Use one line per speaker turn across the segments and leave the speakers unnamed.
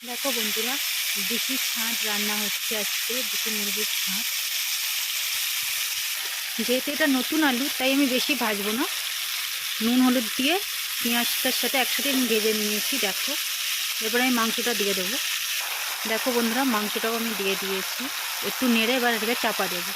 দেখো বন্ধুরা, দেশি ছাঁট রান্না হচ্ছে আজকে, দেশি মুরগির ছাঁট। যেহেতু এটা নতুন আলু তাই আমি বেশি ভাজবো না, নুন হলুদ দিয়ে পেঁয়াজটার সাথে একসাথে আমি ভেজে নিয়েছি। দেখো, এবারে আমি মাংসটা দিয়ে দেবো। দেখো বন্ধুরা, মাংসটাও আমি দিয়ে দিয়েছি। একটু নেড়ে এবার এটাকে চাপা দেবো।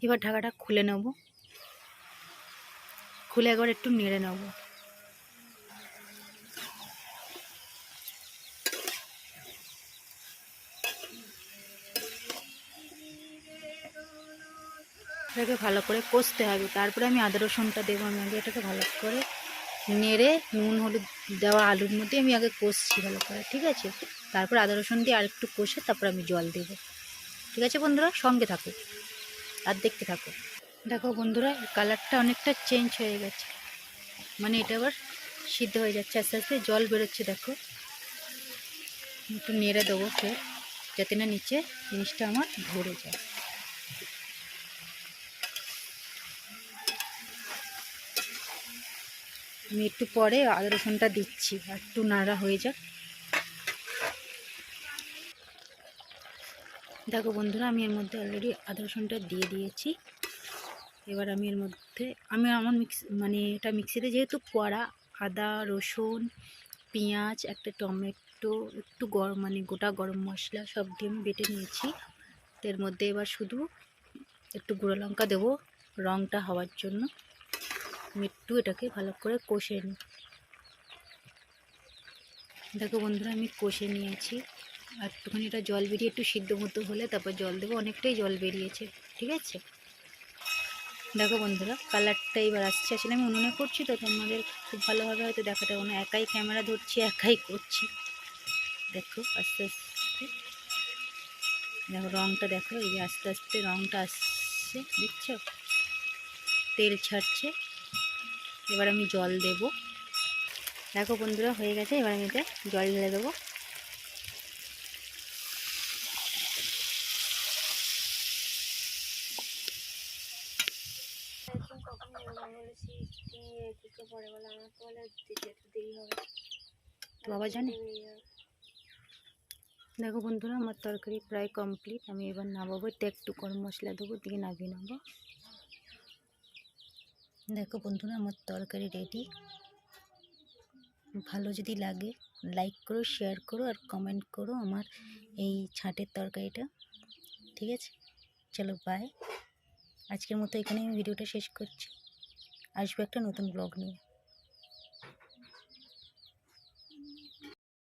এবার ঢাকাটা খুলে নেব, খুলে একবার একটু নেড়ে নেব। এটাকে ভালো করে কষতে হবে, তারপরে আমি আদা রসুনটা দেবো। আমি আগে এটাকে ভালো করে নেড়ে নুন হলুদ দেওয়া আলুর মধ্যে আমি আগে কষছি ভালো করে, ঠিক আছে? তারপর আদা রসুন দিয়ে আরেকটু কষে তারপর আমি জল দেবো। ঠিক আছে বন্ধুরা, সঙ্গে থাকো আর দেখতে থাকো। দেখো বন্ধুরা, কালারটা অনেকটা চেঞ্জ হয়ে গেছে, মানে এটা আবার সিদ্ধ হয়ে যাচ্ছে, আস্তে আস্তে জল বেরোচ্ছে। দেখো, একটু নেড়ে দেবো ফের, যাতে না নিচে জিনিসটা আমার ধরে যায়। আমি একটু পরে আদা রসুনটা দিচ্ছি, আর একটু নাড়া হয়ে যাক। দেখো বন্ধুরা, আমি এর মধ্যে অলরেডি আদা রসুনটা দিয়ে দিয়েছি। এবার আমি এর মধ্যে আমার এটা মিক্সিতে যেহেতু কড়া, আদা রসুন পেঁয়াজ একটা টমেটো একটু গোটা গরম মশলা সব দিয়ে আমি বেটে নিয়েছি। তো এর মধ্যে এবার শুধু একটু গুঁড়ো লঙ্কা দেবো রঙটা হওয়ার জন্য। আমি একটু এটাকে ভালো করে কষে নিই। দেখো বন্ধুরা, আমি কষে নিয়েছি, আর একটুখানি এটা জল বেরিয়ে একটু সিদ্ধ মতো হলে তারপর জল দেবো। অনেকটাই জল বেরিয়েছে, ঠিক আছে? দেখো বন্ধুরা, কালারটা এবার আসছে। আসলে আমি উনুনে করছি তো তোমাদের খুব ভালোভাবে হয়তো দেখাতে পারবো না, একাই ক্যামেরা ধরছি, একাই করছি। দেখো আস্তে আস্তে, দেখো রঙটা দেখো, এই যে আস্তে আস্তে রঙটা আসছে, দেখছো? তেল ছাড়ছে। এবার আমি জল দেব। দেখো বন্ধুরা, হয়ে গেছে। এবার আমি এতে জল ঢেলে দেবো। বাবা জানে। দেখো বন্ধুরা, আমার তরকারি প্রায় কমপ্লিট। আমি এবার নামাবো, একটু গরম মশলা দেবো, দিয়ে নামিয়ে নেবো। দেখো বন্ধুরা, আমার তরকারি রেডি। ভালো যদি লাগে লাইক করো, শেয়ার করো আর কমেন্ট করো আমার এই ছাঁটের তরকারিটা, ঠিক আছে? চলো বাই। আজকের মতো এখানে আমি ভিডিওটা শেষ করছি। আসবো একটা নতুন ব্লগ নিয়ে।